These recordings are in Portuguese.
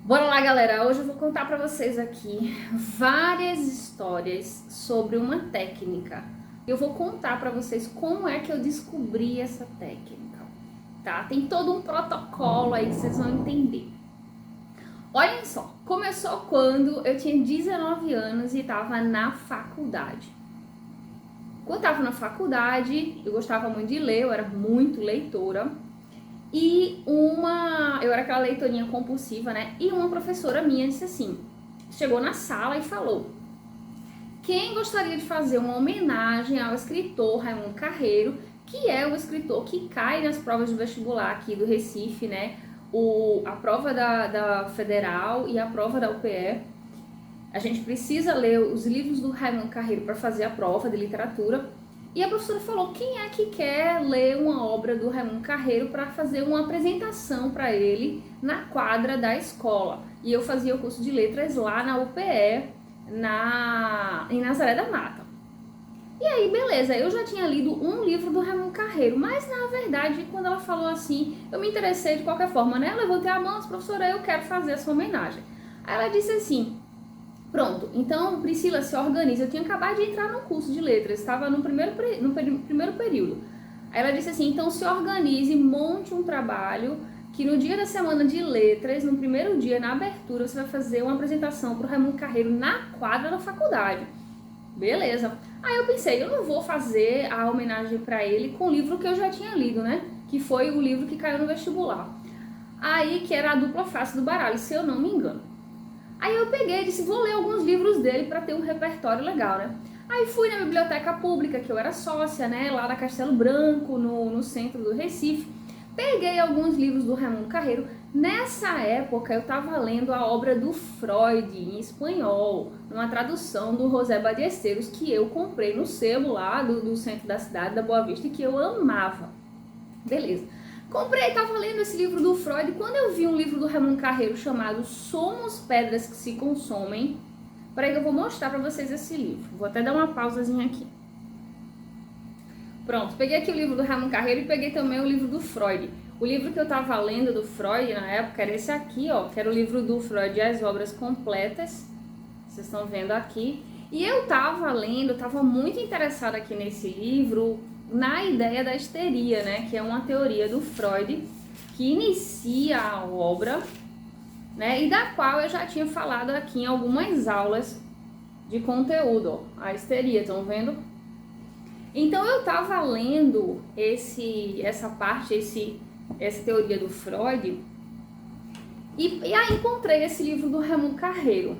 Bora lá, galera! Hoje eu vou contar pra vocês aqui várias histórias sobre uma técnica. Eu vou contar pra vocês como é que eu descobri essa técnica, tá? Tem todo um protocolo aí que vocês vão entender. Olhem só, começou quando eu tinha 19 anos e estava na faculdade. Quando eu estava na faculdade, eu gostava muito de ler, eu era muito leitora. E eu era aquela leitorinha compulsiva, né? E uma professora minha disse assim, chegou na sala e falou: quem gostaria de fazer uma homenagem ao escritor Raimundo Carreiro, que é o escritor que cai nas provas de vestibular aqui do Recife, né? A prova da Federal e a prova da UPE. A gente precisa ler os livros do Raimundo Carreiro para fazer a prova de literatura. E a professora falou: quem é que quer ler uma obra do Raimundo Carreiro para fazer uma apresentação para ele na quadra da escola? E eu fazia o curso de letras lá na UPE, em Nazaré da Mata. E aí, beleza, eu já tinha lido um livro do Raimundo Carreiro, mas na verdade, quando ela falou assim, eu me interessei de qualquer forma, né? Eu levantei a mão, disse: professora, eu quero fazer essa homenagem. Aí ela disse assim: pronto, então Priscila, se organiza. Eu tinha acabado de entrar no curso de letras, estava no primeiro período. Aí ela disse assim: então se organize, monte um trabalho que no dia da semana de letras, no primeiro dia, na abertura, você vai fazer uma apresentação para o Raimundo Carreiro na quadra da faculdade. Beleza. Aí eu pensei, eu não vou fazer a homenagem para ele com o livro que eu já tinha lido, né? Que foi o livro que caiu no vestibular. Aí, que era A Dupla Face do Baralho, se eu não me engano. Aí eu peguei e disse: vou ler alguns livros dele para ter um repertório legal, né? Aí fui na biblioteca pública, que eu era sócia, né? Lá da Castelo Branco, no centro do Recife. Peguei alguns livros do Raimundo Carreiro. Nessa época eu estava lendo a obra do Freud em espanhol, numa tradução do José Ballesteros, que eu comprei no sebo lá do centro da cidade, da Boa Vista, e que eu amava. Beleza. Comprei, estava lendo esse livro do Freud, quando eu vi um livro do Raimundo Carreiro chamado Somos Pedras que se Consomem. Peraí que eu vou mostrar para vocês esse livro. Vou até dar uma pausazinha aqui. Pronto, peguei aqui o livro do Raimundo Carreiro e peguei também o livro do Freud. O livro que eu estava lendo do Freud na época era esse aqui, ó, que era o livro do Freud, As Obras Completas. Vocês estão vendo aqui. E eu estava lendo, estava muito interessada aqui nesse livro, na ideia da histeria, né, que é uma teoria do Freud que inicia a obra, né, e da qual eu já tinha falado aqui em algumas aulas de conteúdo, ó, a histeria, estão vendo? Então eu estava lendo essa teoria do Freud e aí encontrei esse livro do Raimundo Carreiro,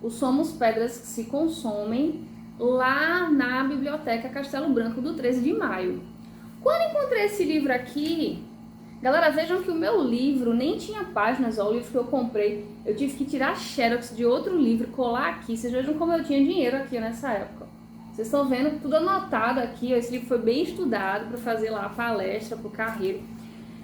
o Somos Pedras que se Consomem, lá na Biblioteca Castelo Branco do 13 de maio. Quando encontrei esse livro aqui, galera, vejam que o meu livro nem tinha páginas, ó, o livro que eu comprei, eu tive que tirar xerox de outro livro e colar aqui. Vocês vejam como eu tinha dinheiro aqui nessa época. Vocês estão vendo tudo anotado aqui, ó, esse livro foi bem estudado para fazer lá a palestra pro Carreiro.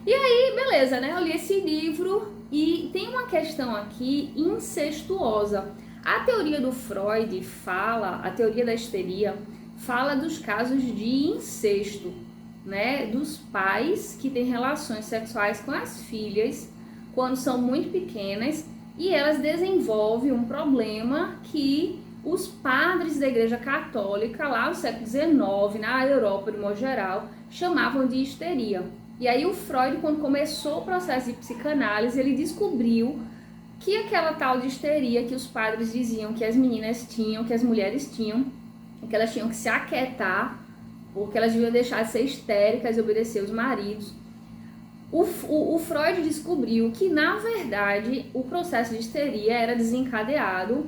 E aí, beleza, né? Eu li esse livro e tem uma questão aqui incestuosa. A teoria do Freud a teoria da histeria, fala dos casos de incesto, né? Dos pais que têm relações sexuais com as filhas quando são muito pequenas e elas desenvolvem um problema que os padres da Igreja Católica, lá no século XIX, na Europa de modo geral, chamavam de histeria. E aí o Freud, quando começou o processo de psicanálise, ele descobriu que aquela tal de histeria que os padres diziam que as meninas tinham, que as mulheres tinham, que elas tinham que se aquietar, porque elas deviam deixar de ser histéricas e obedecer os maridos. O Freud descobriu que, na verdade, o processo de histeria era desencadeado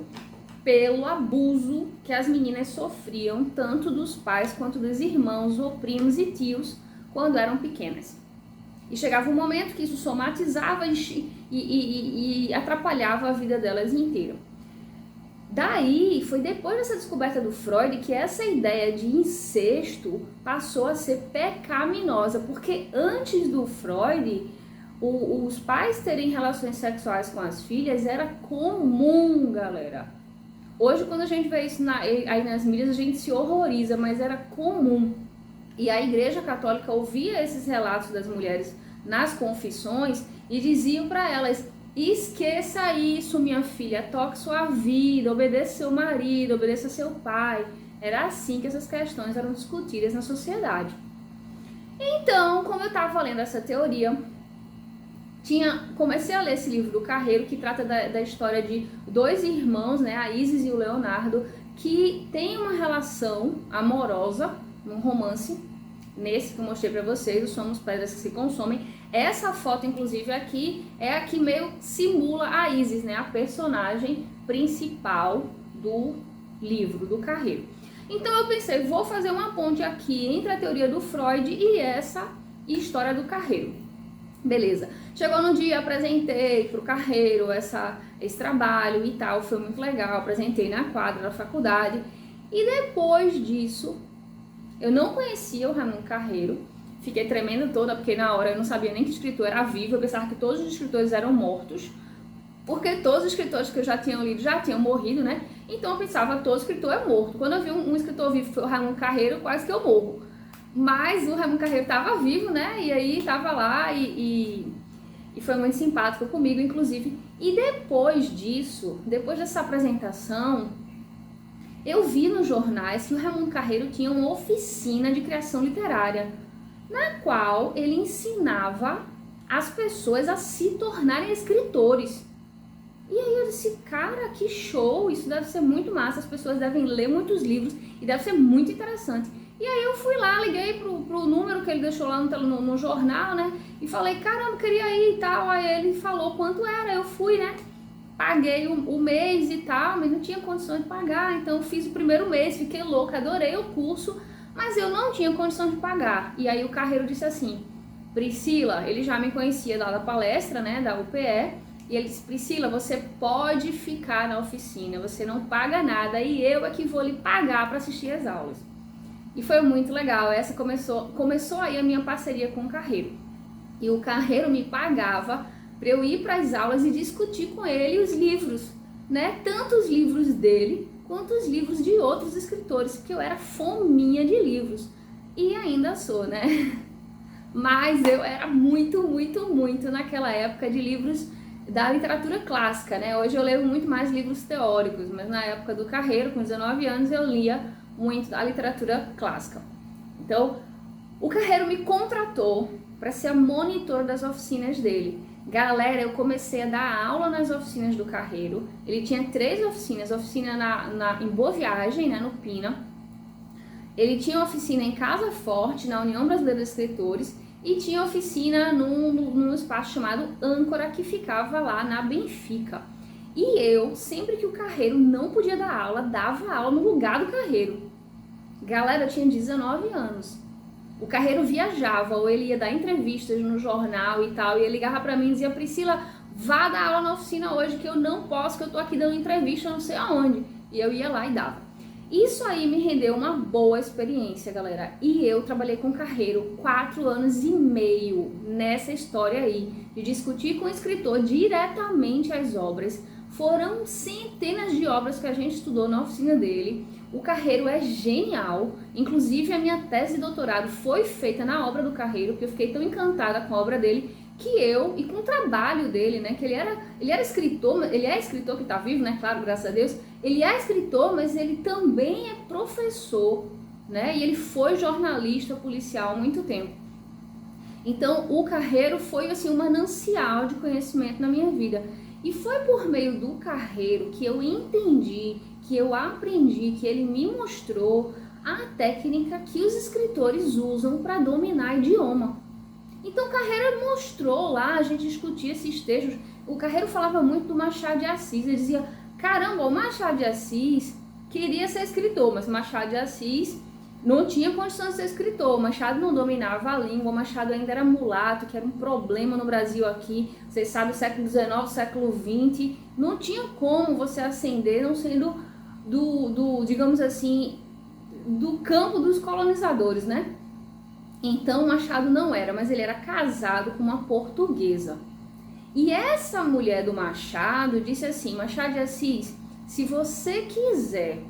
pelo abuso que as meninas sofriam, tanto dos pais quanto dos irmãos ou primos e tios, quando eram pequenas. E chegava um momento que isso somatizava e atrapalhava a vida delas inteira. Daí, foi depois dessa descoberta do Freud que essa ideia de incesto passou a ser pecaminosa, porque antes do Freud, os pais terem relações sexuais com as filhas era comum, galera. Hoje, quando a gente vê isso aí nas mídias, a gente se horroriza, mas era comum. E a Igreja Católica ouvia esses relatos das mulheres nas confissões e diziam para elas: Esqueça isso, minha filha, toque sua vida, obedeça seu marido, obedeça seu pai. Era assim que essas questões eram discutidas na sociedade. Então, como eu estava lendo essa teoria, comecei a ler esse livro do Carreiro, que trata da história de dois irmãos, né, a Isis e o Leonardo, que tem uma relação amorosa, um romance, nesse que eu mostrei pra vocês, o Somos Pedras que se Consomem. Essa foto, inclusive, aqui, é a que meio simula a Isis, né, a personagem principal do livro do Carreiro. Então eu pensei, vou fazer uma ponte aqui entre a teoria do Freud e essa história do Carreiro. Beleza. Chegou no dia, apresentei pro Carreiro esse trabalho e tal, foi muito legal, apresentei na quadra da faculdade. E depois disso, eu não conhecia o Raimundo Carreiro, fiquei tremendo toda, porque na hora eu não sabia nem que escritor era vivo, eu pensava que todos os escritores eram mortos, porque todos os escritores que eu já tinha lido já tinham morrido, né? Então eu pensava, todo escritor é morto. Quando eu vi um escritor vivo, foi o Raimundo Carreiro, quase que eu morro. Mas o Raimundo Carreiro estava vivo, né? E aí estava lá e foi muito simpático comigo, inclusive. E depois disso, depois dessa apresentação, eu vi nos jornais que o Raimundo Carreiro tinha uma oficina de criação literária, na qual ele ensinava as pessoas a se tornarem escritores. E aí eu disse, cara, que show, isso deve ser muito massa, as pessoas devem ler muitos livros e deve ser muito interessante. E aí eu fui lá, liguei pro número que ele deixou lá no jornal, né, e falei, caramba, queria ir e tal. Aí ele falou quanto era, eu fui, né, paguei o mês e tal, mas não tinha condições de pagar, então eu fiz o primeiro mês, fiquei louca, adorei o curso, mas eu não tinha condição de pagar. E aí o Carreiro disse assim, Priscila, ele já me conhecia lá da palestra, né, da UPE, e ele disse, Priscila, você pode ficar na oficina, você não paga nada e eu é que vou lhe pagar para assistir as aulas. E foi muito legal, essa começou aí a minha parceria com o Carreiro. E o Carreiro me pagava para eu ir para as aulas e discutir com ele os livros, né? Tanto os livros dele, quanto os livros de outros escritores, porque eu era fominha de livros. E ainda sou, né? Mas eu era muito naquela época de livros da literatura clássica, né? Hoje eu leio muito mais livros teóricos, mas na época do Carreiro, com 19 anos, eu lia muito da literatura clássica. Então, o Carreiro me contratou para ser a monitor das oficinas dele. Galera, eu comecei a dar aula nas oficinas do Carreiro. Ele tinha 3 oficinas, oficina em Boa Viagem, né, no Pina. Ele tinha oficina em Casa Forte, na União Brasileira de Escritores, e tinha oficina num espaço chamado Âncora, que ficava lá na Benfica. E eu, sempre que o Carreiro não podia dar aula, dava aula no lugar do Carreiro. Galera, eu tinha 19 anos. O Carreiro viajava, ou ele ia dar entrevistas no jornal e tal, e ele ligava pra mim e dizia, Priscila, vá dar aula na oficina hoje, que eu não posso, que eu tô aqui dando entrevista não sei aonde. E eu ia lá e dava. Isso aí me rendeu uma boa experiência, galera. E eu trabalhei com o Carreiro 4 anos e meio nessa história aí, de discutir com o escritor diretamente as obras. Foram centenas de obras que a gente estudou na oficina dele. O Carreiro é genial, inclusive a minha tese de doutorado foi feita na obra do Carreiro, porque eu fiquei tão encantada com a obra dele, que eu, e com o trabalho dele, né, que ele era escritor, ele é escritor que tá vivo, né, claro, graças a Deus, ele é escritor, mas ele também é professor, né, e ele foi jornalista policial há muito tempo. Então, o Carreiro foi, assim, um manancial de conhecimento na minha vida. E foi por meio do Carreiro que eu entendi, que eu aprendi, que ele me mostrou a técnica que os escritores usam para dominar idioma. Então o Carreiro mostrou lá, a gente discutia esses textos. O Carreiro falava muito do Machado de Assis, ele dizia, caramba, o Machado de Assis queria ser escritor, mas Machado de Assis não tinha condição de ser escritor, Machado não dominava a língua, Machado ainda era mulato, que era um problema no Brasil aqui, vocês sabem, século XIX, século XX, não tinha como você ascender não sendo digamos assim, do campo dos colonizadores, né? Então Machado não era, mas ele era casado com uma portuguesa. E essa mulher do Machado disse assim, Machado de Assis, se você quiser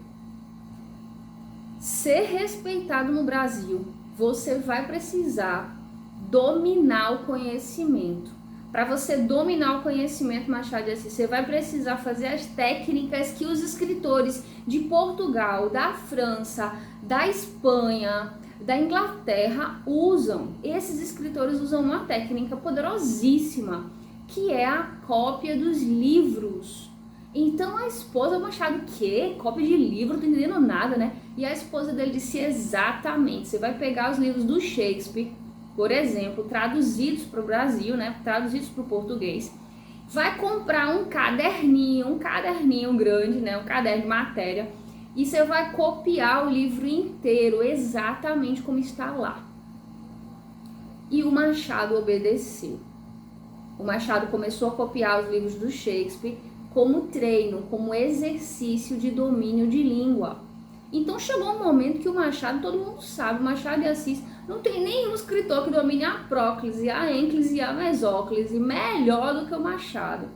ser respeitado no Brasil, você vai precisar dominar o conhecimento. para você dominar o conhecimento Machado de Assis, você vai precisar fazer as técnicas que os escritores de Portugal, da França, da Espanha, da Inglaterra usam. Esses escritores usam uma técnica poderosíssima, que é a cópia dos livros. Então a esposa Machado, que? Cópia de livro? Não tô entendendo nada, né? E a esposa dele disse exatamente, você vai pegar os livros do Shakespeare, por exemplo, traduzidos para o Brasil, né? Traduzidos para o português, vai comprar um caderninho grande, né? Um caderno de matéria, e você vai copiar o livro inteiro, exatamente como está lá. E o Machado obedeceu. O Machado começou a copiar os livros do Shakespeare como treino, como exercício de domínio de língua. Então chegou um momento que o Machado, todo mundo sabe, o Machado de Assis, não tem nenhum escritor que domine a próclise, a ênclise e a mesóclise melhor do que o Machado.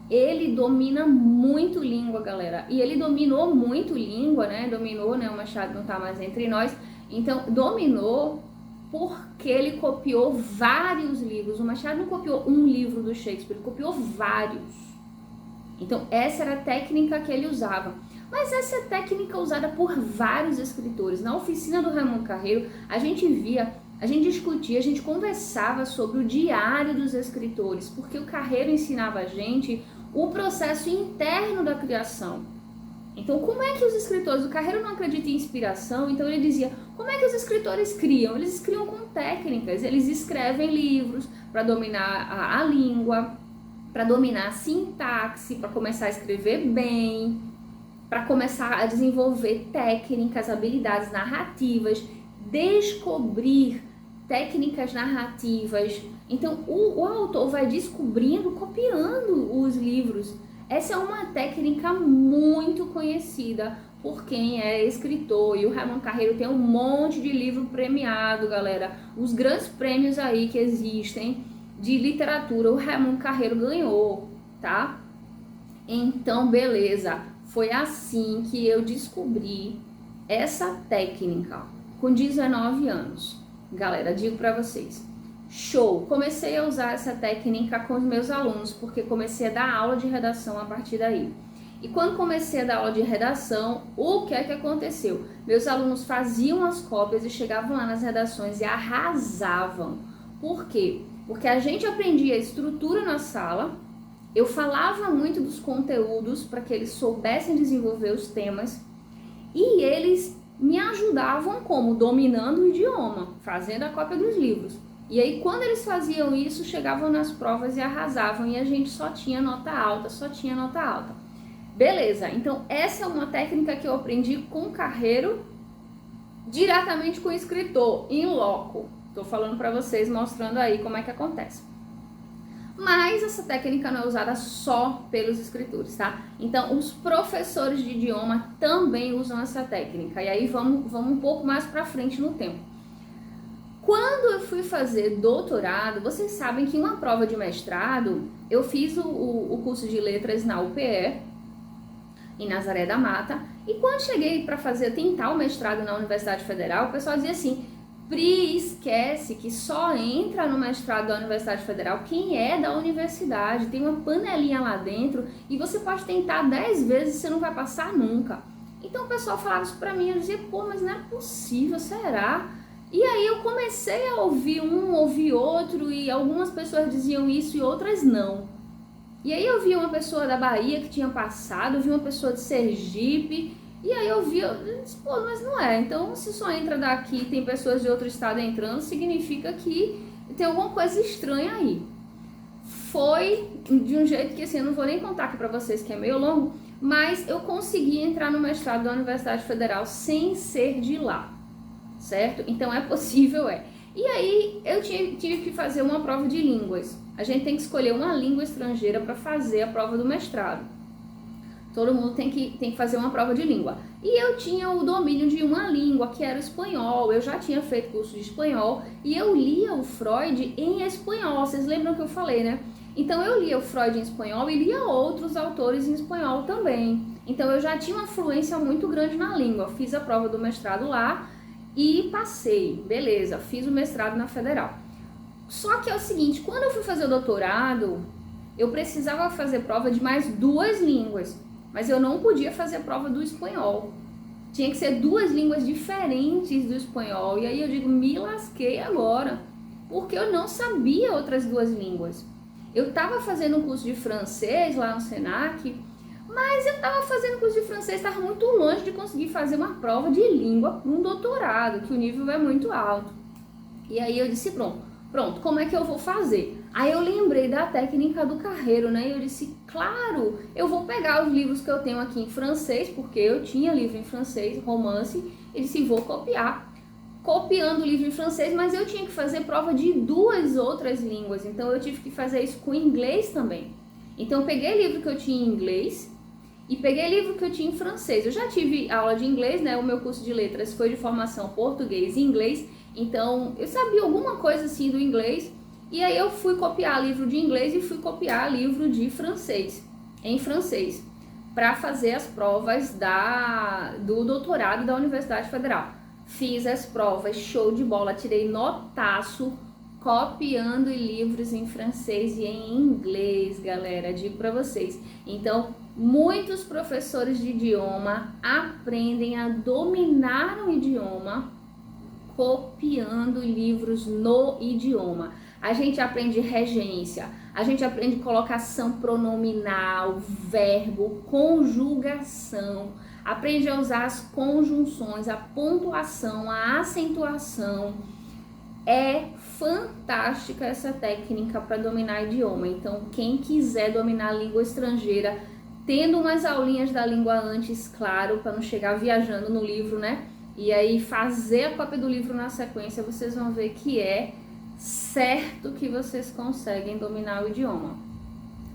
Ele domina muito língua, galera. E ele dominou muito língua, né? Dominou, né? O Machado não tá mais entre nós. Então, dominou porque ele copiou vários livros. O Machado não copiou um livro do Shakespeare, ele copiou vários. Então, essa era a técnica que ele usava. Mas essa é a técnica usada por vários escritores. Na oficina do Raimundo Carreiro, a gente via, a gente discutia, a gente conversava sobre o diário dos escritores, porque o Carreiro ensinava a gente o processo interno da criação. Então, como é que os escritores, o Carreiro não acredita em inspiração, então ele dizia, como é que os escritores criam? Eles criam com técnicas, eles escrevem livros para dominar a língua, para dominar a sintaxe, para começar a escrever bem, para começar a desenvolver técnicas, habilidades narrativas, descobrir técnicas narrativas. Então, o autor vai descobrindo, copiando os livros. Essa é uma técnica muito conhecida por quem é escritor. E o Raimundo Carreiro tem um monte de livro premiado, galera. Os grandes prêmios aí que existem de literatura, o Raimundo Carreiro ganhou, tá? Então, beleza. Foi assim que eu descobri essa técnica com 19 anos. Galera, digo pra vocês, show! Comecei a usar essa técnica com os meus alunos, porque comecei a dar aula de redação a partir daí. E quando comecei a dar aula de redação, o que é que aconteceu? Meus alunos faziam as cópias e chegavam lá nas redações e arrasavam. Por quê? Porque a gente aprendia a estrutura na sala, eu falava muito dos conteúdos para que eles soubessem desenvolver os temas e eles me ajudavam como? Dominando o idioma, fazendo a cópia dos livros. E aí quando eles faziam isso, chegavam nas provas e arrasavam e a gente só tinha nota alta, Beleza, então essa é uma técnica que eu aprendi com o Carreiro, diretamente com o escritor, in loco. Tô falando para vocês, mostrando aí como é que acontece. Mas essa técnica não é usada só pelos escritores, tá? Então, os professores de idioma também usam essa técnica. E aí, vamos um pouco mais pra frente no tempo. Quando eu fui fazer doutorado, vocês sabem que uma prova de mestrado, eu fiz o curso de letras na UPE, em Nazaré da Mata, e quando cheguei para tentar o mestrado na Universidade Federal, o pessoal dizia assim, Pri, esquece que só entra no mestrado da Universidade Federal quem é da universidade, tem uma panelinha lá dentro e você pode tentar 10 vezes e você não vai passar nunca. Então o pessoal falava isso pra mim, eu dizia, pô, mas não é possível, será? E aí eu comecei a ouvir um, ouvir outro e algumas pessoas diziam isso e outras não. E aí eu vi uma pessoa da Bahia que tinha passado, eu vi uma pessoa de Sergipe. E aí eu disse, pô, mas não é. Então, se só entra daqui e tem pessoas de outro estado entrando, significa que tem alguma coisa estranha aí. Foi de um jeito que, assim, eu não vou nem contar aqui pra vocês, que é meio longo, mas eu consegui entrar no mestrado da Universidade Federal sem ser de lá, certo? Então, é possível, é. E aí, eu tive que fazer uma prova de línguas. A gente tem que escolher uma língua estrangeira para fazer a prova do mestrado. Todo mundo tem que fazer uma prova de língua. E eu tinha o domínio de uma língua, que era o espanhol. Eu já tinha feito curso de espanhol e eu lia o Freud em espanhol. Vocês lembram que eu falei, né? Então eu lia o Freud em espanhol e lia outros autores em espanhol também. Então eu já tinha uma fluência muito grande na língua. Fiz a prova do mestrado lá e passei. Beleza, fiz o mestrado na Federal. Só que é o seguinte, quando eu fui fazer o doutorado, eu precisava fazer prova de mais 2 línguas, mas eu não podia fazer prova do espanhol. Tinha que ser 2 línguas diferentes do espanhol. E aí eu digo, me lasquei agora, porque eu não sabia outras 2 línguas. Eu estava fazendo um curso de francês lá no Senac, mas eu estava fazendo curso de francês, estava muito longe de conseguir fazer uma prova de língua para um doutorado, que o nível é muito alto. E aí eu disse, pronto, como é que eu vou fazer? Aí eu lembrei da técnica do carreiro, né? E eu disse, claro, eu vou pegar os livros que eu tenho aqui em francês, porque eu tinha livro em francês, romance, e disse, vou copiar. Copiando o livro em francês, mas eu tinha que fazer prova de 2 outras línguas, então eu tive que fazer isso com inglês também. Então eu peguei livro que eu tinha em inglês e peguei livro que eu tinha em francês. Eu já tive aula de inglês, né? O meu curso de letras foi de formação português e inglês, então eu sabia alguma coisa assim do inglês. E aí eu fui copiar livro de inglês e fui copiar livro de francês, em francês, para fazer as provas do doutorado da Universidade Federal. Fiz as provas, show de bola, tirei notaço, copiando livros em francês e em inglês, galera, digo para vocês. Então, muitos professores de idioma aprendem a dominar o idioma copiando livros no idioma. A gente aprende regência, a gente aprende colocação pronominal, verbo, conjugação, aprende a usar as conjunções, a pontuação, a acentuação. É fantástica essa técnica para dominar idioma. Então, quem quiser dominar a língua estrangeira, tendo umas aulinhas da língua antes, claro, para não chegar viajando no livro, né? E aí fazer a cópia do livro na sequência, vocês vão ver que é certo que vocês conseguem dominar o idioma.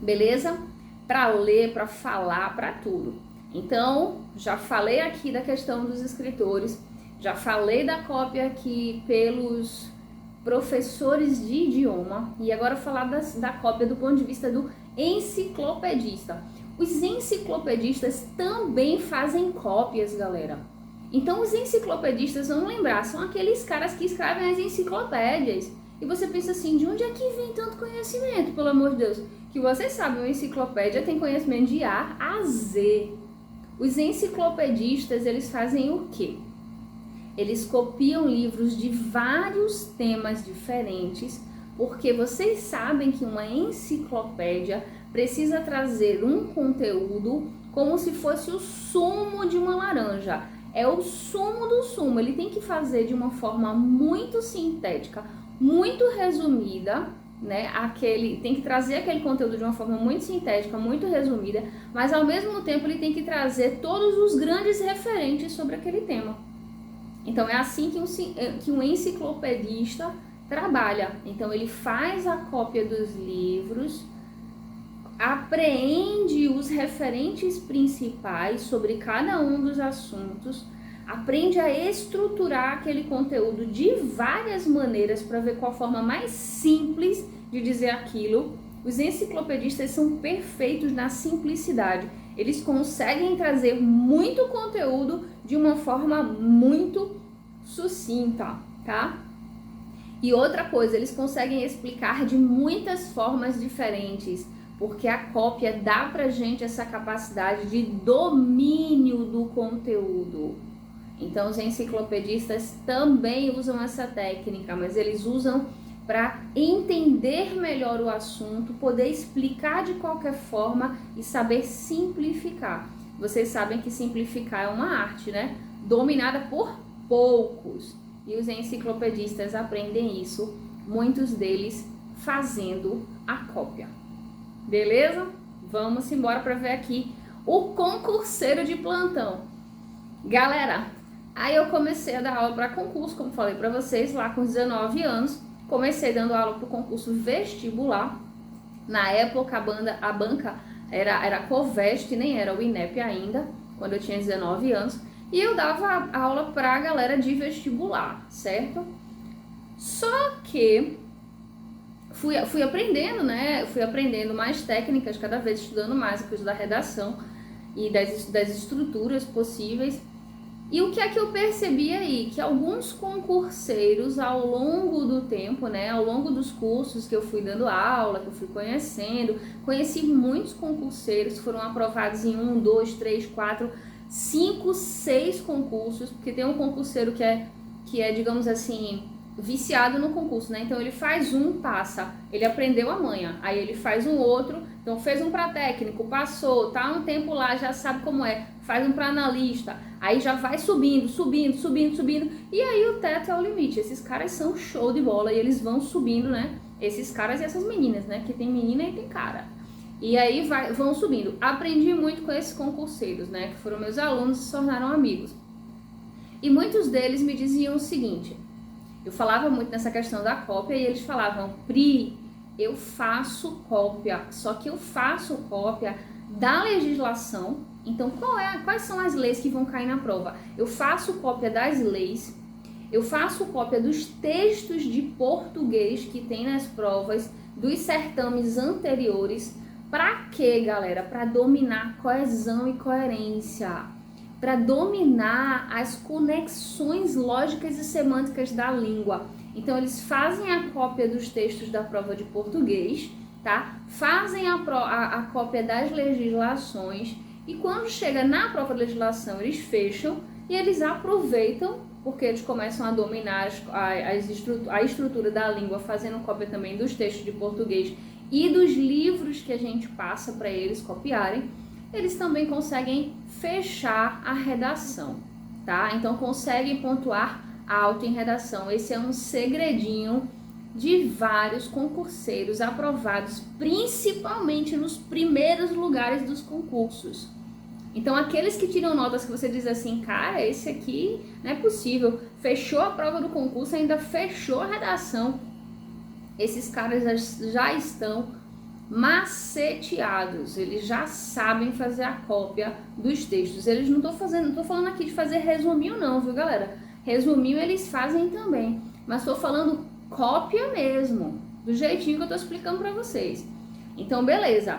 Beleza? Para ler, para falar, para tudo. Então, já falei aqui da questão dos escritores, já falei da cópia aqui pelos professores de idioma e agora falar da cópia do ponto de vista do enciclopedista. Os enciclopedistas também fazem cópias, galera. Então, os enciclopedistas, vamos lembrar, são aqueles caras que escrevem as enciclopédias. E você pensa assim, de onde é que vem tanto conhecimento, pelo amor de Deus? Que vocês sabem, uma enciclopédia tem conhecimento de A a Z. Os enciclopedistas, eles fazem o quê? Eles copiam livros de vários temas diferentes, porque vocês sabem que uma enciclopédia precisa trazer um conteúdo como se fosse o sumo de uma laranja. É o sumo do sumo, ele tem que fazer de uma forma muito sintética, muito resumida, né? Tem que trazer aquele conteúdo de uma forma muito sintética, muito resumida, mas ao mesmo tempo ele tem que trazer todos os grandes referentes sobre aquele tema. Então é assim que um enciclopedista trabalha. Então ele faz a cópia dos livros, apreende os referentes principais sobre cada um dos assuntos, aprende a estruturar aquele conteúdo de várias maneiras para ver qual a forma mais simples de dizer aquilo. Os enciclopedistas são perfeitos na simplicidade. Eles conseguem trazer muito conteúdo de uma forma muito sucinta, tá? E outra coisa, eles conseguem explicar de muitas formas diferentes, porque a cópia dá pra gente essa capacidade de domínio do conteúdo. Então, os enciclopedistas também usam essa técnica, mas eles usam para entender melhor o assunto, poder explicar de qualquer forma e saber simplificar. Vocês sabem que simplificar é uma arte, né? Dominada por poucos. E os enciclopedistas aprendem isso, muitos deles fazendo a cópia. Beleza? Vamos embora para ver aqui o concurseiro de plantão. Galera, aí eu comecei a dar aula para concurso, como falei para vocês, lá com 19 anos. Comecei dando aula para o concurso vestibular. Na época a banca era Covest, nem era o INEP ainda, quando eu tinha 19 anos. E eu dava aula para a galera de vestibular, certo? Só que fui aprendendo, né? Fui aprendendo mais técnicas, cada vez estudando mais a coisa da redação e das estruturas possíveis. E o que é que eu percebi aí? Que alguns concurseiros, ao longo do tempo, né, ao longo dos cursos que eu fui dando aula, que eu fui conhecendo, conheci muitos concurseiros que foram aprovados em 1, 2, 3, 4, 5, 6 concursos, porque tem um concurseiro que é, digamos assim, viciado no concurso, né? Então ele faz um, passa, ele aprendeu a manha, aí ele faz um outro, então fez um para técnico, passou, tá um tempo lá, já sabe como é, faz um para analista, aí já vai subindo, e aí o teto é o limite. Esses caras são show de bola e eles vão subindo, né? Esses caras e essas meninas, né? Que tem menina e tem cara. E aí vão subindo. Aprendi muito com esses concurseiros, né? Que foram meus alunos e se tornaram amigos. E muitos deles me diziam o seguinte: eu falava muito nessa questão da cópia e eles falavam: Pri, eu faço cópia, só que eu faço cópia da legislação. Então, quais são as leis que vão cair na prova? Eu faço cópia das leis, eu faço cópia dos textos de português que tem nas provas, dos certames anteriores. Pra quê, galera? Para dominar coesão e coerência, para dominar as conexões lógicas e semânticas da língua. Então, eles fazem a cópia dos textos da prova de português, tá? Fazem a cópia das legislações e quando chega na prova de legislação, eles fecham e eles aproveitam, porque eles começam a dominar a estrutura da língua, fazendo cópia também dos textos de português e dos livros que a gente passa para eles copiarem. Eles também conseguem fechar a redação, tá? Então conseguem pontuar alto em redação. Esse é um segredinho de vários concurseiros aprovados, principalmente nos primeiros lugares dos concursos. Então aqueles que tiram notas que você diz assim, cara, esse aqui não é possível, fechou a prova do concurso, ainda fechou a redação, esses caras já estão maceteados, eles já sabem fazer a cópia dos textos. Eles não tô falando aqui de fazer resuminho não, viu, galera? Resuminho eles fazem também, mas tô falando cópia mesmo, do jeitinho que eu tô explicando para vocês. Então, beleza.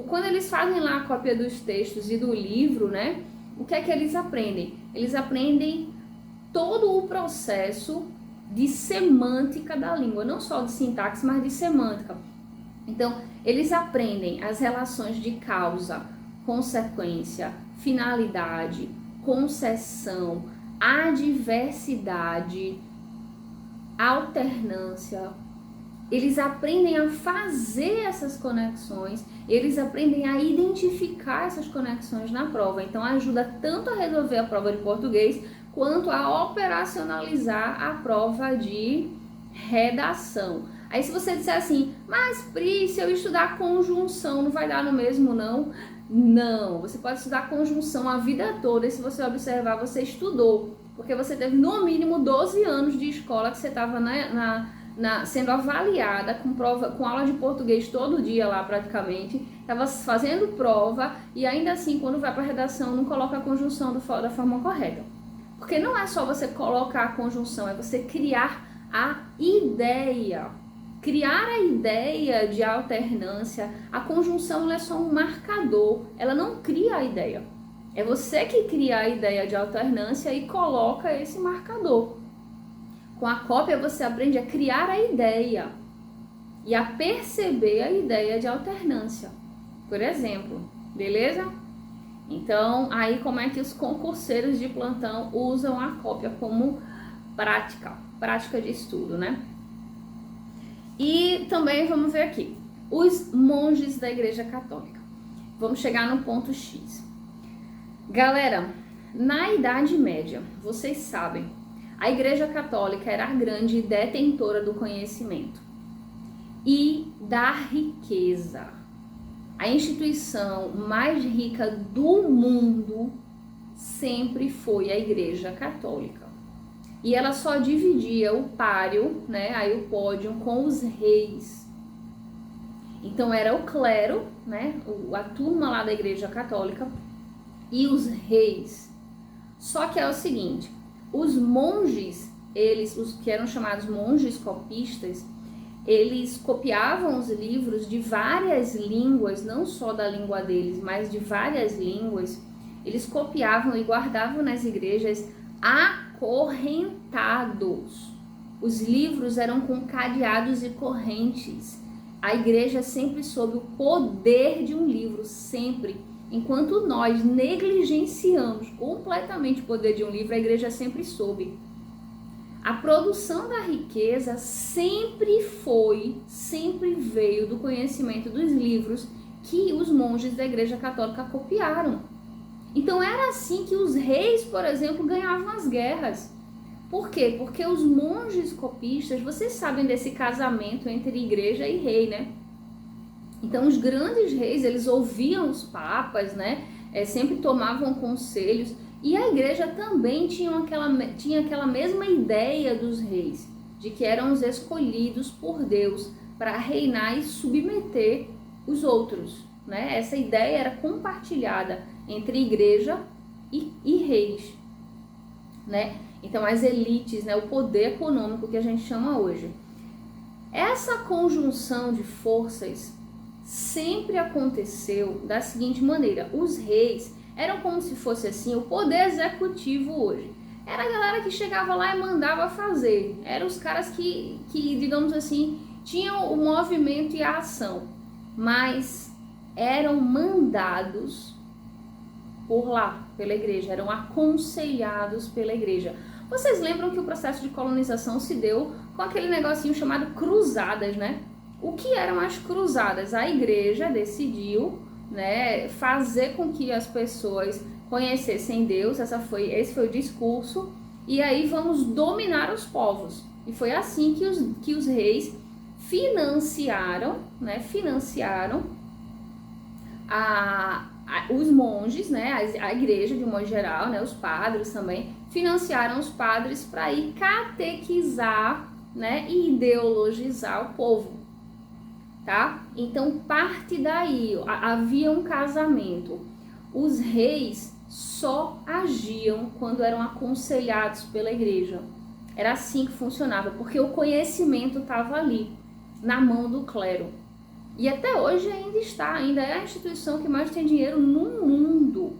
Quando eles fazem lá a cópia dos textos e do livro, né? O que é que eles aprendem? Eles aprendem todo o processo de semântica da língua, não só de sintaxe, mas de semântica. Então, eles aprendem as relações de causa, consequência, finalidade, concessão, adversidade, alternância. Eles aprendem a fazer essas conexões, eles aprendem a identificar essas conexões na prova. Então, ajuda tanto a resolver a prova de português, quanto a operacionalizar a prova de redação. Aí se você disser assim, mas Pri, se eu estudar conjunção, não vai dar no mesmo não? Não, você pode estudar conjunção a vida toda e se você observar, você estudou. Porque você teve no mínimo 12 anos de escola que você estava sendo avaliada com aula de português todo dia lá praticamente. Estava fazendo prova e ainda assim quando vai para a redação não coloca a conjunção da forma correta. Porque não é só você colocar a conjunção, é você criar a ideia. Criar a ideia de alternância, a conjunção ela é só um marcador, ela não cria a ideia. É você que cria a ideia de alternância e coloca esse marcador. Com a cópia você aprende a criar a ideia e a perceber a ideia de alternância, por exemplo, beleza? Então, aí como é que os concurseiros de plantão usam a cópia como prática de estudo, né? E também vamos ver aqui, os monges da Igreja Católica. Vamos chegar no ponto X. Galera, na Idade Média, vocês sabem, a Igreja Católica era a grande detentora do conhecimento e da riqueza. A instituição mais rica do mundo sempre foi a Igreja Católica. E ela só dividia o páreo, né, aí o pódio, com os reis. Então era o clero, né, a turma lá da Igreja Católica e os reis. Só que é o seguinte, os monges, os que eram chamados monges copistas, eles copiavam os livros de várias línguas, não só da língua deles, mas de várias línguas, eles copiavam e guardavam nas igrejas acorrentados. Os livros eram com cadeados e correntes. A igreja sempre soube o poder de um livro, sempre. Enquanto nós negligenciamos completamente o poder de um livro, a igreja sempre soube. A produção da riqueza sempre veio do conhecimento dos livros que os monges da Igreja Católica copiaram. Então era assim que os reis, por exemplo, ganhavam as guerras. Por quê? Porque os monges copistas, vocês sabem desse casamento entre igreja e rei, né? Então os grandes reis, eles ouviam os papas, né? Sempre tomavam conselhos. E a igreja também tinha aquela mesma ideia dos reis, de que eram os escolhidos por Deus para reinar e submeter os outros, né? Essa ideia era compartilhada entre igreja e reis, né? Então as elites, né? O poder econômico que a gente chama hoje. Essa conjunção de forças sempre aconteceu da seguinte maneira: os reis eram como se fosse assim o poder executivo hoje. Era a galera que chegava lá e mandava fazer. Eram os caras que digamos assim, tinham o movimento e a ação. Mas eram mandados por lá, pela igreja. Eram aconselhados pela igreja. Vocês lembram que o processo de colonização se deu com aquele negocinho chamado cruzadas, né? O que eram as cruzadas? A igreja decidiu, né, fazer com que as pessoas conhecessem Deus. Esse foi o discurso, e aí vamos dominar os povos. E foi assim que os reis financiaram os monges, né, a igreja de um modo geral, né, os padres também financiaram os padres para ir catequizar, né, e ideologizar o povo. Tá? Então parte daí, havia um casamento. Os reis só agiam quando eram aconselhados pela igreja. Era assim que funcionava, porque o conhecimento estava ali, na mão do clero. E até hoje ainda é a instituição que mais tem dinheiro no mundo,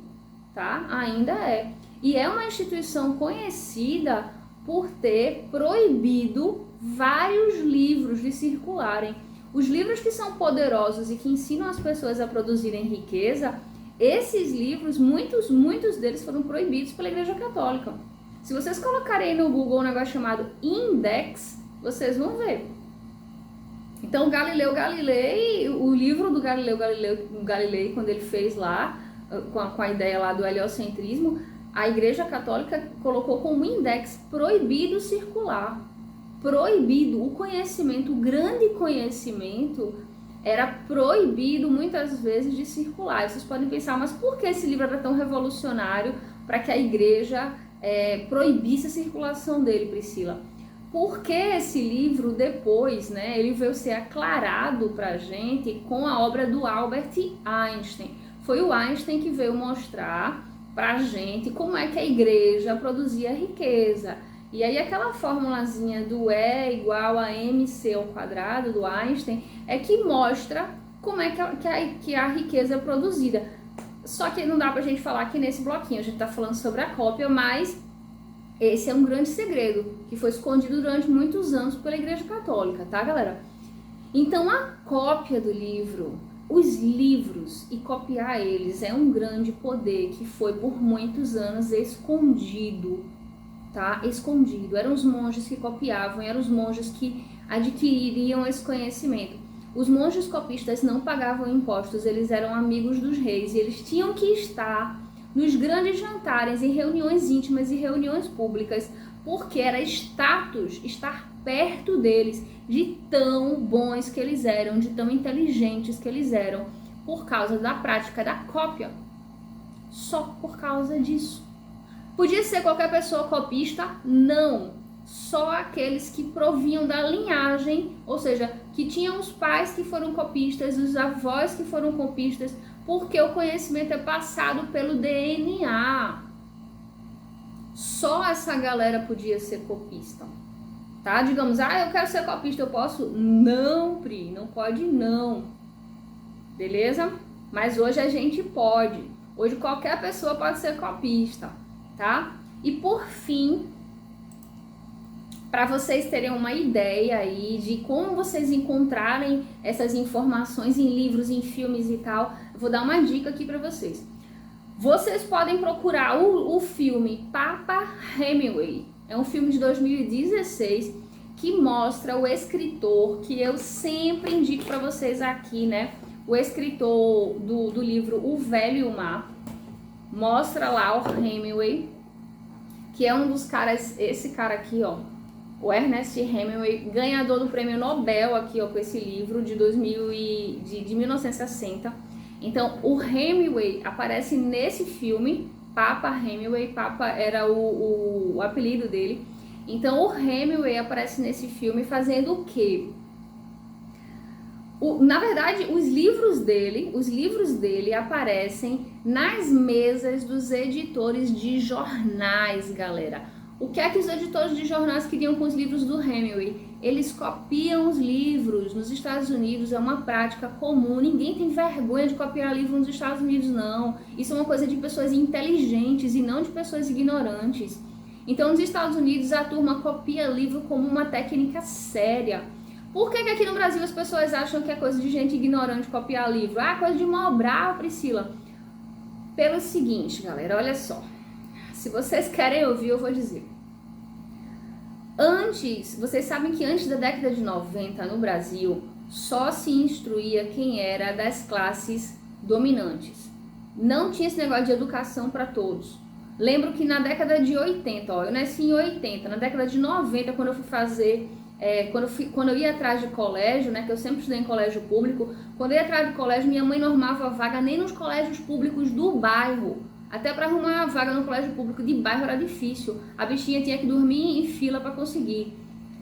tá? Ainda é. E é uma instituição conhecida por ter proibido vários livros de circularem. Os livros que são poderosos e que ensinam as pessoas a produzirem riqueza, esses livros, muitos deles foram proibidos pela Igreja Católica. Se vocês colocarem no Google um negócio chamado Index, vocês vão ver. Então, Galileu Galilei, o livro do Galileu Galilei, quando ele fez lá, com a ideia lá do heliocentrismo, a Igreja Católica colocou como index proibido circular. Proibido, o conhecimento, o grande conhecimento era proibido muitas vezes de circular. E vocês podem pensar, mas por que esse livro era tão revolucionário para que a igreja proibisse a circulação dele, Priscila? Porque esse livro depois, né, ele veio ser aclarado para a gente com a obra do Albert Einstein. Foi o Einstein que veio mostrar para a gente como é que a igreja produzia riqueza. E aí aquela formulazinha do E igual a mc ao quadrado do Einstein é que mostra como é que a riqueza é produzida. Só que não dá pra gente falar aqui nesse bloquinho, a gente tá falando sobre a cópia, mas esse é um grande segredo que foi escondido durante muitos anos pela Igreja Católica, tá, galera? Então a cópia do livro, os livros e copiar eles é um grande poder que foi por muitos anos escondido. Tá? Escondido. Eram os monges que copiavam, eram os monges que adquiririam esse conhecimento. Os monges copistas não pagavam impostos, eles eram amigos dos reis e eles tinham que estar nos grandes jantares, em reuniões íntimas e reuniões públicas, porque era status estar perto deles, de tão bons que eles eram, de tão inteligentes que eles eram, por causa da prática da cópia. Só por causa disso. Podia ser qualquer pessoa copista? Não. Só aqueles que provinham da linhagem, ou seja, que tinham os pais que foram copistas, os avós que foram copistas, porque o conhecimento é passado pelo DNA. Só essa galera podia ser copista, tá? Digamos, eu quero ser copista, eu posso? Não, Pri, não pode não. Beleza? Mas hoje a gente pode. Hoje qualquer pessoa pode ser copista, tá? E por fim, para vocês terem uma ideia aí de como vocês encontrarem essas informações em livros, em filmes e tal, eu vou dar uma dica aqui para vocês. Vocês podem procurar o filme Papa Hemingway. É um filme de 2016 que mostra o escritor, que eu sempre indico para vocês aqui, né? O escritor do livro O Velho e o Mar. Mostra lá o Hemingway, que é um dos caras, esse cara aqui, ó, o Ernest Hemingway, ganhador do prêmio Nobel aqui, ó, com esse livro de 1960. Então, o Hemingway aparece nesse filme, Papa Hemingway, Papa era o apelido dele. Então, o Hemingway aparece nesse filme fazendo o quê? Na verdade, os livros dele aparecem nas mesas dos editores de jornais, galera. O que é que os editores de jornais queriam com os livros do Hemingway? Eles copiam os livros. Nos Estados Unidos é uma prática comum. Ninguém tem vergonha de copiar livro nos Estados Unidos, não. Isso é uma coisa de pessoas inteligentes e não de pessoas ignorantes. Então, nos Estados Unidos, a turma copia livro como uma técnica séria. Por que aqui no Brasil as pessoas acham que é coisa de gente ignorante copiar livro? Ah, coisa de mal bravo, Priscila. Pelo seguinte, galera, olha só. Se vocês querem ouvir, eu vou dizer. Vocês sabem que antes da década de 90 no Brasil, só se instruía quem era das classes dominantes. Não tinha esse negócio de educação para todos. Lembro que na década de 80, ó, eu nasci em 80, na década de 90, quando eu fui fazer... Quando eu ia atrás de colégio, né, que eu sempre estudei em colégio público, quando eu ia atrás de colégio, minha mãe normava vaga nem nos colégios públicos do bairro. Até para arrumar uma vaga no colégio público de bairro era difícil. A bichinha tinha que dormir em fila para conseguir.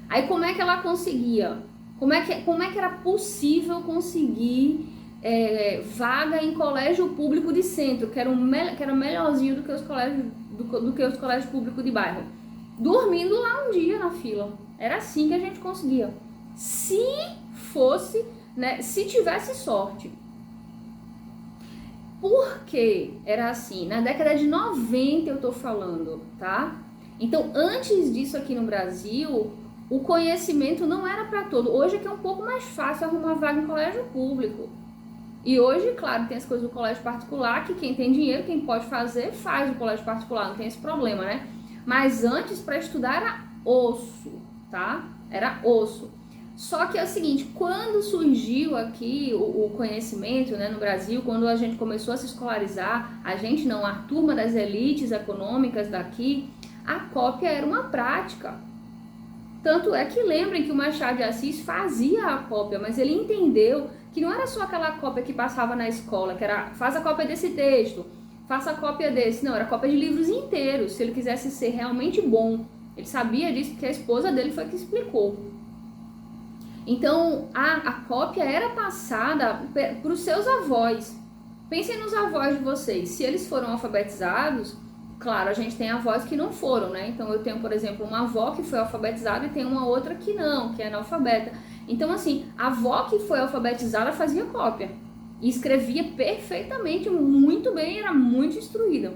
Aí como é que ela conseguia? Como é que era possível conseguir vaga em colégio público de centro, que era melhorzinho do que os colégios públicos de bairro? Dormindo lá um dia na fila. Era assim que a gente conseguia. Se fosse, né, se tivesse sorte. Por que era assim? Na década de 90 eu tô falando, tá? Então, antes disso aqui no Brasil, o conhecimento não era para todo. Hoje é que é um pouco mais fácil arrumar vaga em colégio público. E hoje, claro, tem as coisas do colégio particular, que quem tem dinheiro, quem pode fazer, faz o colégio particular, não tem esse problema, né? Mas antes, para estudar, era osso, tá? Era osso. Só que é o seguinte, quando surgiu aqui o conhecimento, né, no Brasil, quando a gente começou a se escolarizar, a turma das elites econômicas daqui, a cópia era uma prática. Tanto é que lembrem que o Machado de Assis fazia a cópia, mas ele entendeu que não era só aquela cópia que passava na escola, que era, faz a cópia desse texto, faça a cópia desse. Não, era cópia de livros inteiros, se ele quisesse ser realmente bom. Ele sabia disso porque a esposa dele foi que explicou. Então, a cópia era passada para os seus avós. Pensem nos avós de vocês. Se eles foram alfabetizados, claro, a gente tem avós que não foram, né? Então, eu tenho, por exemplo, uma avó que foi alfabetizada e tem uma outra que não, que é analfabeta. Então, assim, a avó que foi alfabetizada fazia cópia. E escrevia perfeitamente, muito bem, era muito instruída.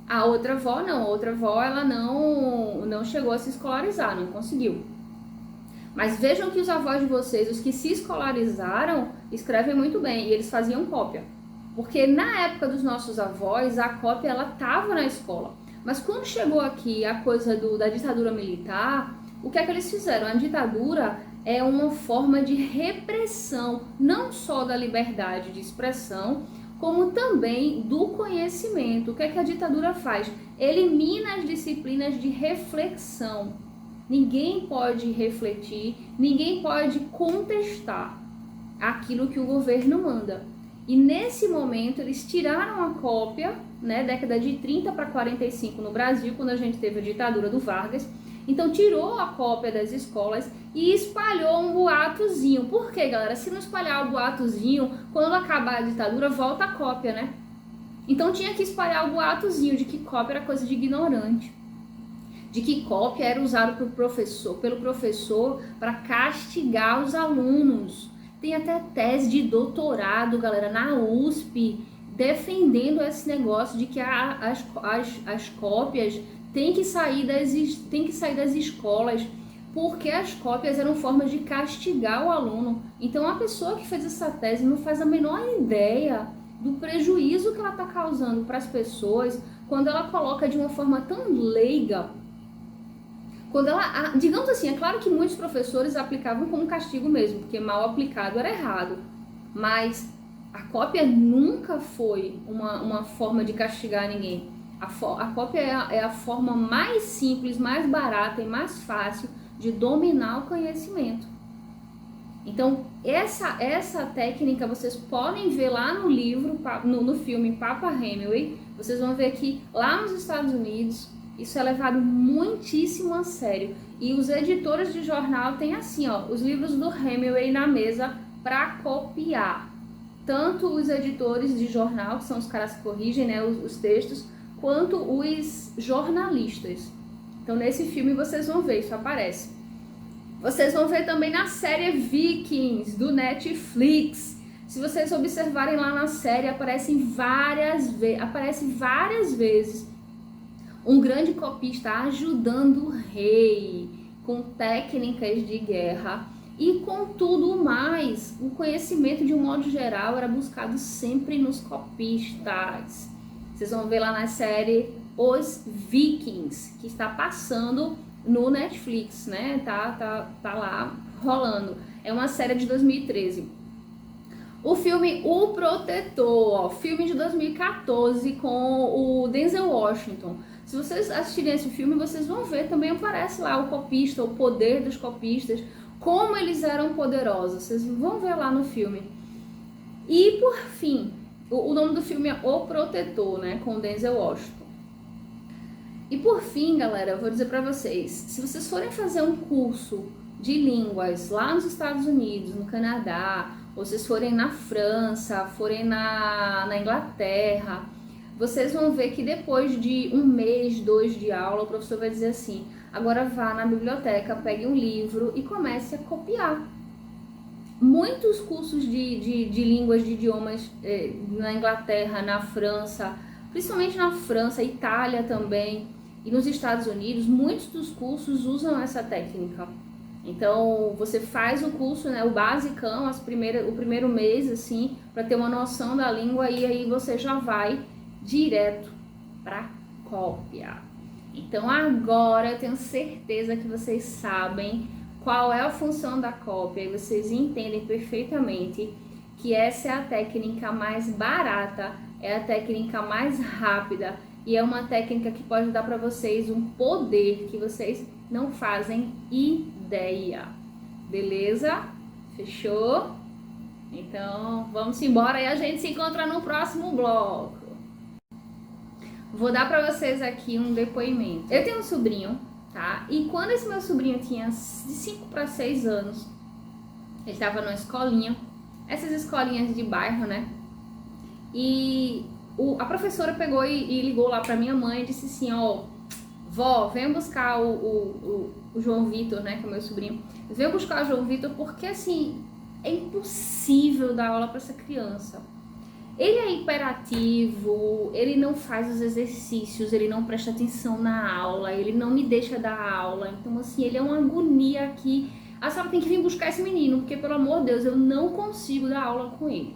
A outra avó não, a outra avó ela não chegou a se escolarizar, não conseguiu. Mas vejam que os avós de vocês, os que se escolarizaram, escrevem muito bem e eles faziam cópia. Porque na época dos nossos avós, a cópia ela estava na escola. Mas quando chegou aqui a coisa da ditadura militar, o que é que eles fizeram? A ditadura é uma forma de repressão, não só da liberdade de expressão, como também do conhecimento. O que é que a ditadura faz? Elimina as disciplinas de reflexão. Ninguém pode refletir, ninguém pode contestar aquilo que o governo manda. E nesse momento eles tiraram a cópia, né, década de 30 para 45 no Brasil, quando a gente teve a ditadura do Vargas. Então tirou a cópia das escolas e espalhou um boatozinho. Por quê, galera? Se não espalhar o boatozinho, quando acabar a ditadura, volta a cópia, né? Então tinha que espalhar o boatozinho de que cópia era coisa de ignorante. De que cópia era usado pelo professor para castigar os alunos. Tem até tese de doutorado, galera, na USP, defendendo esse negócio de que as cópias têm que sair das escolas, porque as cópias eram formas de castigar o aluno. Então a pessoa que fez essa tese não faz a menor ideia do prejuízo que ela está causando para as pessoas quando ela coloca de uma forma tão leiga. Quando ela, digamos assim, é claro que muitos professores aplicavam como castigo mesmo, porque mal aplicado era errado, mas a cópia nunca foi uma forma de castigar ninguém. A cópia é a forma mais simples, mais barata e mais fácil de dominar o conhecimento. Então, essa técnica vocês podem ver lá no livro, no filme Papa Hemingway. Vocês vão ver que lá nos Estados Unidos isso é levado muitíssimo a sério. E os editores de jornal têm assim, ó, os livros do Hemingway na mesa para copiar. Tanto os editores de jornal, que são os caras que corrigem, né, os textos, quanto os jornalistas. Então nesse filme vocês vão ver, isso aparece. Vocês vão ver também na série Vikings, do Netflix. Se vocês observarem lá na série, aparece várias vezes um grande copista ajudando o rei com técnicas de guerra e com tudo mais. O conhecimento, de um modo geral, era buscado sempre nos copistas. Vocês vão ver lá na série Os Vikings, que está passando no Netflix, né? Tá lá rolando. É uma série de 2013. O filme O Protetor, ó, filme de 2014 com o Denzel Washington. Se vocês assistirem esse filme, vocês vão ver, também aparece lá o copista, o poder dos copistas, como eles eram poderosos. Vocês vão ver lá no filme. E por fim, o nome do filme é O Protetor, né, com o Denzel Washington. E por fim, galera, eu vou dizer pra vocês, se vocês forem fazer um curso de línguas lá nos Estados Unidos, no Canadá, ou vocês forem na França, forem na Inglaterra, vocês vão ver que depois de 1 mês, 2 de aula, o professor vai dizer assim, agora vá na biblioteca, pegue um livro e comece a copiar. Muitos cursos de línguas, de idiomas na Inglaterra, na França, principalmente na França, Itália também, e nos Estados Unidos, muitos dos cursos usam essa técnica. Então, você faz o curso, né, o basicão, o primeiro mês, assim, para ter uma noção da língua, e aí você já vai direto para cópia. Então, agora eu tenho certeza que vocês sabem qual é a função da cópia, e vocês entendem perfeitamente que essa é a técnica mais barata, é a técnica mais rápida, e é uma técnica que pode dar para vocês um poder que vocês não fazem ideia. Beleza? Fechou? Então, vamos embora e a gente se encontra no próximo bloco. Vou dar para vocês aqui um depoimento. Eu tenho um sobrinho, tá? E quando esse meu sobrinho tinha de 5 para 6 anos, ele estava numa escolinha, essas escolinhas de bairro, né? E a professora pegou e ligou lá pra minha mãe e disse assim, ó, vó, venha buscar o João Vitor, né, que é o meu sobrinho, venha buscar o João Vitor porque, assim, é impossível dar aula pra essa criança. Ele é hiperativo, ele não faz os exercícios, ele não presta atenção na aula, ele não me deixa dar aula, então, assim, ele é uma agonia aqui. A senhora tem que vir buscar esse menino, porque, pelo amor de Deus, eu não consigo dar aula com ele.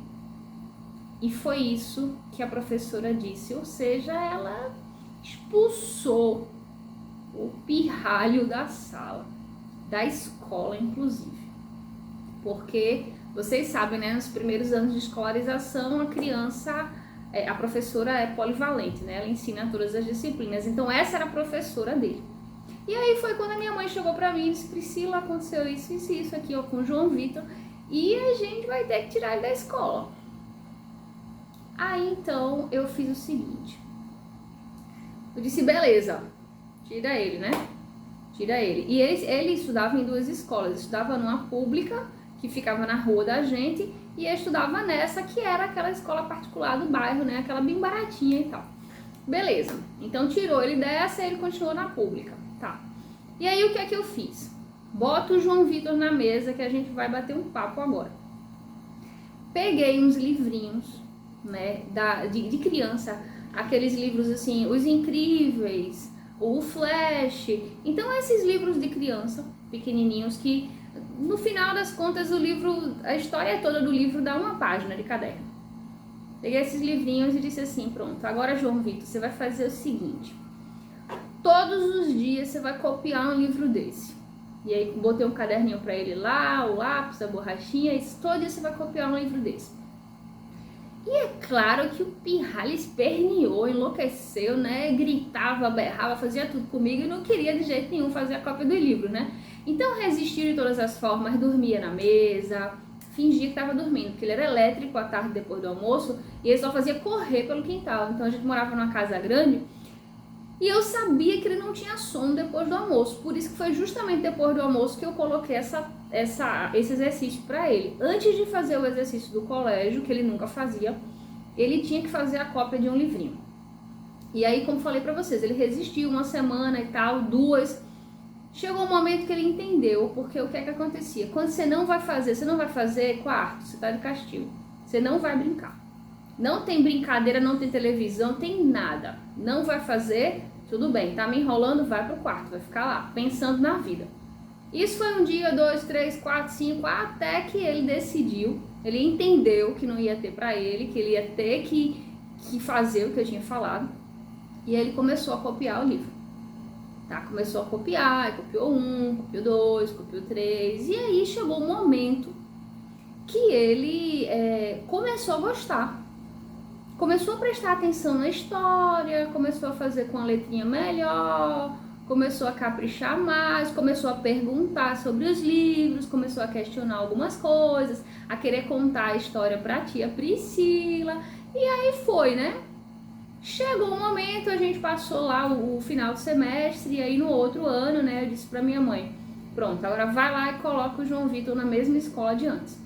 E foi isso que a professora disse, ou seja, ela expulsou o pirralho da sala, da escola inclusive. Porque vocês sabem, né, nos primeiros anos de escolarização, a criança, a professora é polivalente, né, ela ensina todas as disciplinas, então essa era a professora dele. E aí foi quando a minha mãe chegou pra mim e disse, Priscila, aconteceu isso aqui, ó, com o João Vitor, e a gente vai ter que tirar ele da escola. Aí então eu fiz o seguinte, eu disse, beleza, tira ele, né? Tira ele. E ele estudava em 2 escolas, estudava numa pública, que ficava na rua da gente, e eu estudava nessa, que era aquela escola particular do bairro, né? Aquela bem baratinha e tal. Beleza, então tirou ele dessa e ele continuou na pública, tá? E aí o que é que eu fiz? Bota o João Vitor na mesa que a gente vai bater um papo agora. Peguei uns livrinhos né, de criança, aqueles livros assim, Os Incríveis, o Flash. Então esses livros de criança, pequenininhos, que no final das contas a história toda do livro dá uma página de caderno. Peguei esses livrinhos e disse assim, pronto, agora João Vitor, você vai fazer o seguinte, todos os dias você vai copiar um livro desse. E aí botei um caderninho para ele lá, o lápis, a borrachinha, e todo dia você vai copiar um livro desse. E é claro que o pirralho esperneou, enlouqueceu, né? Gritava, berrava, fazia tudo comigo e não queria de jeito nenhum fazer a cópia do livro, né? Então resistiu de todas as formas, dormia na mesa, fingia que estava dormindo, porque ele era elétrico à tarde depois do almoço e ele só fazia correr pelo quintal. Então a gente morava numa casa grande e eu sabia que ele não tinha sono depois do almoço. Por isso que foi justamente depois do almoço que eu coloquei esse exercício para ele. Antes de fazer o exercício do colégio, que ele nunca fazia, ele tinha que fazer a cópia de um livrinho. E aí, como falei para vocês, ele resistiu uma semana e tal, 2. Chegou um momento que ele entendeu, porque o que é que acontecia? Quando você não vai fazer quarto, você tá de castigo. Você não vai brincar. Não tem brincadeira, não tem televisão, tem nada. Não vai fazer, tudo bem, tá me enrolando, vai pro quarto, vai ficar lá, pensando na vida. Isso foi um dia, 2, 3, 4, 5, até que ele decidiu, ele entendeu que não ia ter pra ele, que ele ia ter que fazer o que eu tinha falado. E aí ele começou a copiar o livro. Tá, começou a copiar, copiou 1, copiou 2, copiou 3. E aí chegou um momento que ele começou a gostar. Começou a prestar atenção na história, começou a fazer com a letrinha melhor, começou a caprichar mais, começou a perguntar sobre os livros, começou a questionar algumas coisas, a querer contar a história pra tia Priscila, e aí foi, né? Chegou um momento, a gente passou lá o final do semestre, e aí no outro ano, né, eu disse pra minha mãe, pronto, agora vai lá e coloca o João Vitor na mesma escola de antes.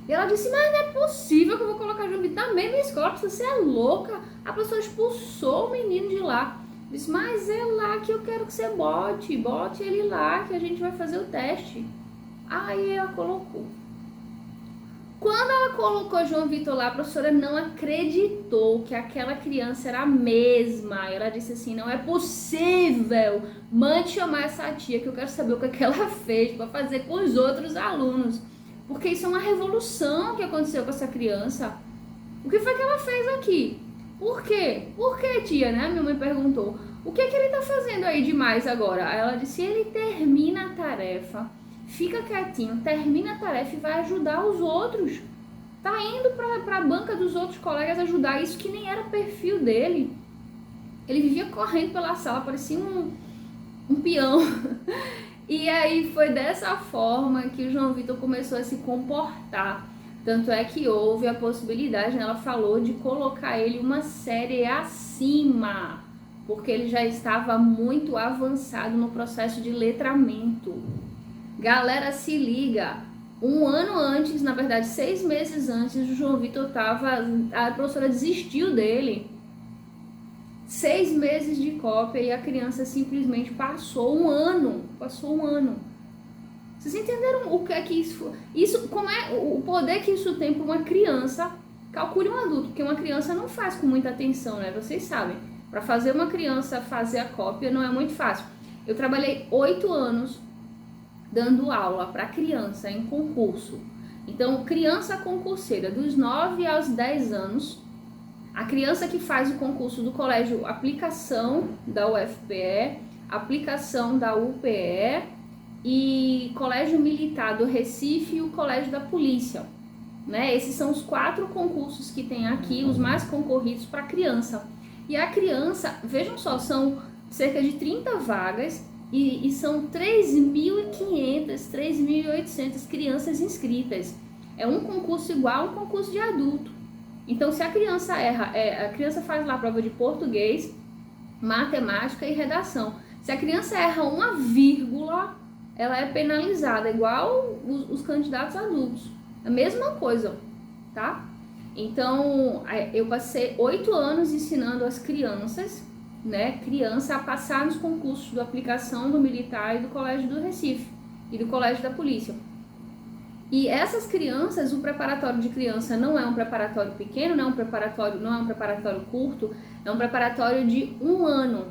E ela disse, mas não é possível que eu vou colocar o João Vitor na mesma escola, porque você é louca. A pessoa expulsou o menino de lá. Eu disse, mas é lá que eu quero que você bote ele lá, que a gente vai fazer o teste. Aí ela colocou. Quando ela colocou o João Vitor lá, a professora não acreditou que aquela criança era a mesma. Ela disse assim, não é possível, mande chamar essa tia que eu quero saber o que ela fez para fazer com os outros alunos. Porque isso é uma revolução que aconteceu com essa criança. O que foi que ela fez aqui? Por quê? Por que, tia, né? Minha mãe perguntou. O que é que ele tá fazendo aí demais agora? Aí ela disse, ele termina a tarefa, fica quietinho, termina a tarefa e vai ajudar os outros. Tá indo pra banca dos outros colegas ajudar, isso que nem era perfil dele. Ele vivia correndo pela sala, parecia um peão. E aí foi dessa forma que o João Vitor começou a se comportar. Tanto é que houve a possibilidade, né, ela falou, de colocar ele uma série acima, porque ele já estava muito avançado no processo de letramento. Galera, se liga, um ano antes, na verdade 6 meses antes, o João Vitor a professora desistiu dele. 6 meses de cópia e a criança simplesmente passou um ano. Vocês entenderam o que é que isso como é o poder que isso tem para uma criança? Calcule um adulto, porque uma criança não faz com muita atenção, né? Vocês sabem, para fazer uma criança fazer a cópia não é muito fácil. Eu trabalhei 8 anos dando aula para criança em concurso. Então, criança concurseira dos 9 aos 10 anos, a criança que faz o concurso do colégio aplicação da UFPE, aplicação da UPE e colégio militar do Recife e o colégio da polícia, né? Esses são os 4 concursos que tem aqui, os mais concorridos para criança. E a criança, vejam só, são cerca de 30 vagas e são 3.500, 3.800 crianças inscritas. É um concurso igual a um concurso de adulto. Então, se a criança erra, a criança faz lá a prova de português, matemática e redação. Se a criança erra uma vírgula, ela é penalizada, igual os candidatos adultos. A mesma coisa, tá? Então, eu passei 8 anos ensinando as crianças, né, a passar nos concursos da aplicação do militar e do colégio do Recife e do colégio da polícia. E essas crianças, o preparatório de criança não é um preparatório pequeno, não é um preparatório curto, é um preparatório de 1 ano,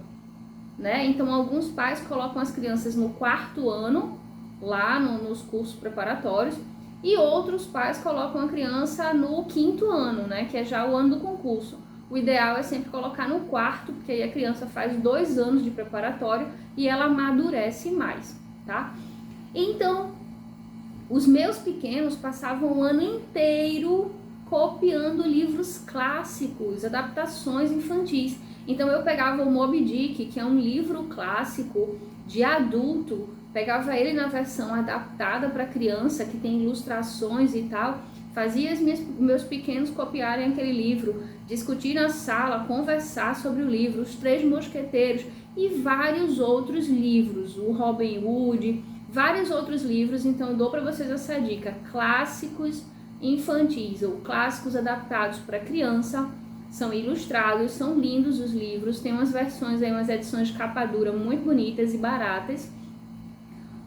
né? Então alguns pais colocam as crianças no 4º ano, lá nos cursos preparatórios, e outros pais colocam a criança no 5º ano, né? Que é já o ano do concurso. O ideal é sempre colocar no 4º, porque aí a criança faz 2 anos de preparatório e ela amadurece mais, tá? Então, os meus pequenos passavam o ano inteiro copiando livros clássicos, adaptações infantis. Então eu pegava o Moby Dick, que é um livro clássico de adulto, pegava ele na versão adaptada para criança, que tem ilustrações e tal, fazia meus pequenos copiarem aquele livro, discutir na sala, conversar sobre o livro, Os Três Mosqueteiros e vários outros livros, o Robin Hood, vários outros livros. Então eu dou para vocês essa dica: clássicos infantis ou clássicos adaptados para criança, são ilustrados, são lindos os livros, tem umas versões aí, umas edições de capa dura muito bonitas e baratas.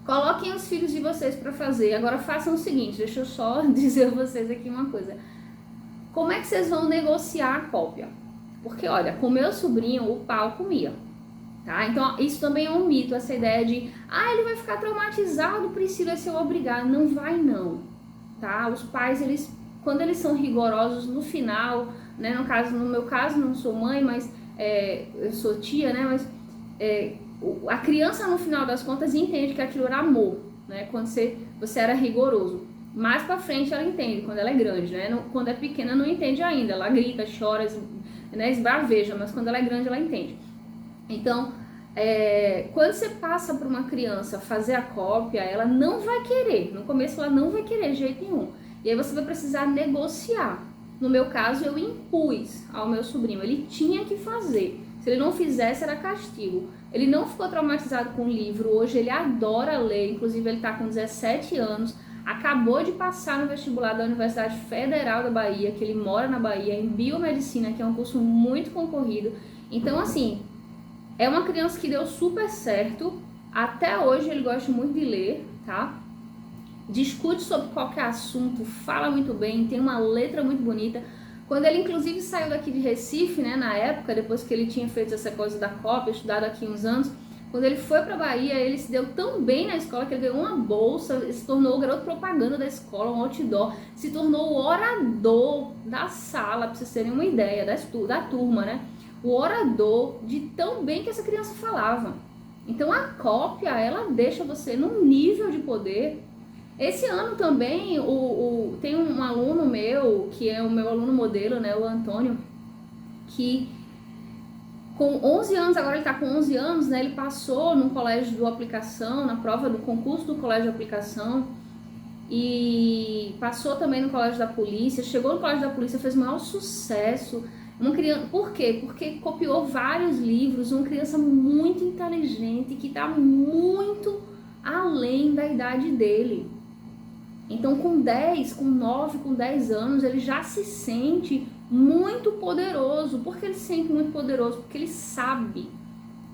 Coloquem os filhos de vocês para fazer. Agora façam o seguinte, deixa eu só dizer a vocês aqui uma coisa: como é que vocês vão negociar a cópia? Porque olha, com meu sobrinho o pau comia. Tá? Então isso também é um mito, essa ideia de ele vai ficar traumatizado, Priscila, se eu obrigar. Não vai não, tá? Os pais, quando eles são rigorosos no final, né, no meu caso não sou mãe, mas eu sou tia, né, mas a criança no final das contas entende que aquilo era amor, né, quando você era rigoroso. Mais pra frente ela entende, quando ela é grande, né, quando é pequena não entende ainda, ela grita, chora, né, esbraveja, mas quando ela é grande ela entende. Então, quando você passa para uma criança fazer a cópia, ela não vai querer. No começo ela não vai querer de jeito nenhum. E aí você vai precisar negociar. No meu caso, eu impus ao meu sobrinho. Ele tinha que fazer. Se ele não fizesse, era castigo. Ele não ficou traumatizado com o livro. Hoje ele adora ler. Inclusive, ele está com 17 anos. Acabou de passar no vestibular da Universidade Federal da Bahia, que ele mora na Bahia, em Biomedicina, que é um curso muito concorrido. Então, assim, é uma criança que deu super certo. Até hoje ele gosta muito de ler, tá? Discute sobre qualquer assunto, fala muito bem, tem uma letra muito bonita. Quando ele inclusive saiu daqui de Recife, né, na época, depois que ele tinha feito essa coisa da cópia, estudado aqui uns anos, quando ele foi pra Bahia, ele se deu tão bem na escola que ele ganhou uma bolsa, se tornou o garoto propaganda da escola, um outdoor, se tornou o orador da sala, pra vocês terem uma ideia, da turma, né? O orador de tão bem que essa criança falava. Então a cópia, ela deixa você num nível de poder. Esse ano também tem um aluno meu, que é o meu aluno modelo, né, o Antônio, que com 11 anos, agora ele tá com 11 anos, né, ele passou no colégio do aplicação, na prova do concurso do colégio de aplicação, e passou também no colégio da polícia, chegou no colégio da polícia, fez o maior sucesso. Uma criança, por quê? Porque copiou vários livros, uma criança muito inteligente, que está muito além da idade dele. Então com 10, com 9, com 10 anos, ele já se sente muito poderoso. Por que ele se sente muito poderoso? Porque ele sabe,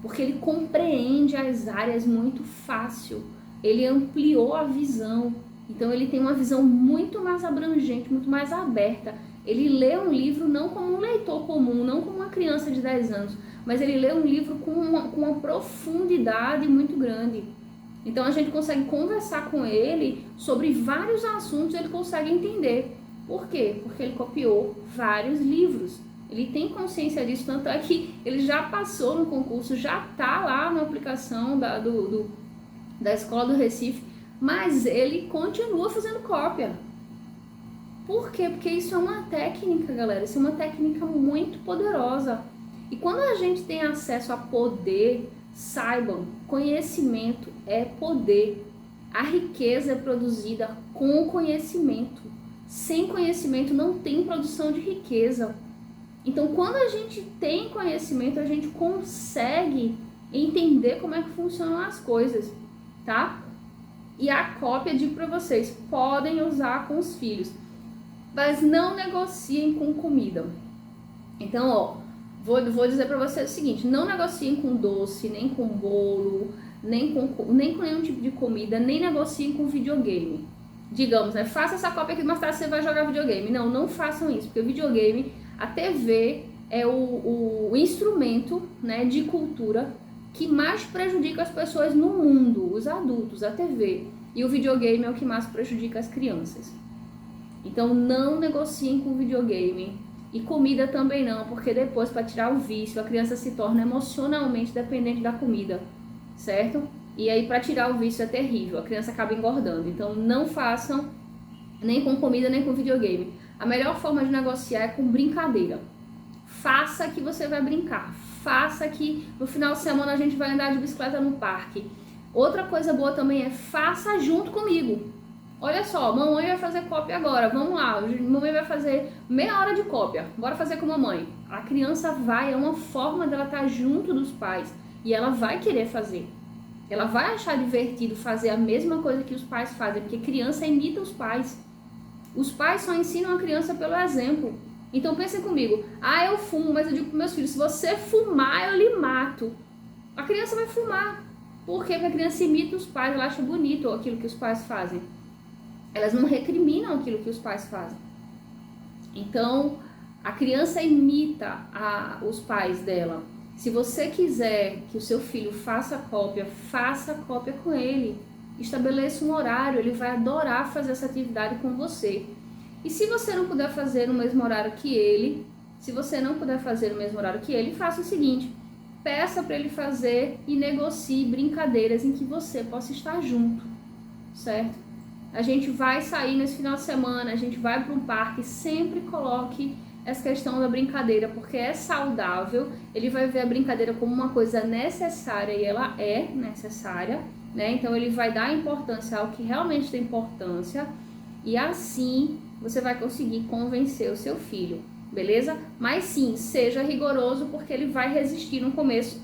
porque ele compreende as áreas muito fácil, ele ampliou a visão. Então ele tem uma visão muito mais abrangente, muito mais aberta. Ele lê um livro não como um leitor comum, não como uma criança de 10 anos, mas ele lê um livro com uma profundidade muito grande. Então a gente consegue conversar com ele sobre vários assuntos, ele consegue entender. Por quê? Porque ele copiou vários livros. Ele tem consciência disso, tanto é que ele já passou no concurso, já está lá na aplicação da Escola do Recife, mas ele continua fazendo cópia. Por quê? Porque isso é uma técnica, galera, isso é uma técnica muito poderosa. E quando a gente tem acesso a poder, saibam, conhecimento é poder. A riqueza é produzida com conhecimento. Sem conhecimento não tem produção de riqueza. Então, quando a gente tem conhecimento, a gente consegue entender como é que funcionam as coisas, tá? E a cópia, digo para vocês, podem usar com os filhos, mas não negociem com comida. Então, ó, vou dizer para vocês o seguinte: não negociem com doce, nem com bolo, nem com nenhum tipo de comida, nem negociem com videogame. digamos, né, faça essa cópia aqui, mais tarde você vai jogar videogame. Não, não façam isso, porque o videogame, a TV é o instrumento, né, de cultura que mais prejudica as pessoas no mundo, os adultos, a TV. E o videogame é o que mais prejudica as crianças. Então não negociem com o videogame. E comida também não, porque depois, para tirar o vício, a criança se torna emocionalmente dependente da comida, certo? E aí, para tirar o vício é terrível, a criança acaba engordando. Então não façam nem com comida, nem com videogame. A melhor forma de negociar é com brincadeira. Faça que você vai brincar. Faça que no final de semana a gente vai andar de bicicleta no parque. Outra coisa boa também é faça junto comigo. Olha só, mamãe vai fazer cópia agora, vamos lá, mamãe vai fazer meia hora de cópia, bora fazer com mamãe. A criança vai, é uma forma dela estar junto dos pais e ela vai querer fazer. Ela vai achar divertido fazer a mesma coisa que os pais fazem, porque criança imita os pais. Os pais só ensinam a criança pelo exemplo. Então pensem comigo, eu fumo, mas eu digo para meus filhos, se você fumar, eu lhe mato. A criança vai fumar. Por quê? Porque a criança imita os pais, ela acha bonito aquilo que os pais fazem. Elas não recriminam aquilo que os pais fazem. Então, a criança imita os pais dela. Se você quiser que o seu filho faça cópia com ele. Estabeleça um horário, ele vai adorar fazer essa atividade com você. E se você não puder fazer no mesmo horário que ele, faça o seguinte, peça para ele fazer e negocie brincadeiras em que você possa estar junto, certo? A gente vai sair nesse final de semana, a gente vai para um parque, sempre coloque essa questão da brincadeira, porque é saudável, ele vai ver a brincadeira como uma coisa necessária e ela é necessária, né? Então ele vai dar importância ao que realmente tem importância e assim você vai conseguir convencer o seu filho, beleza? Mas sim, seja rigoroso porque ele vai resistir no começo,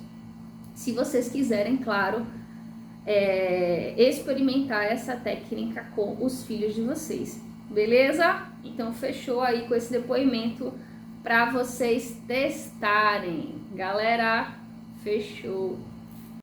se vocês quiserem, claro, experimentar essa técnica com os filhos de vocês, beleza? Então fechou aí com esse depoimento para vocês testarem, galera, fechou.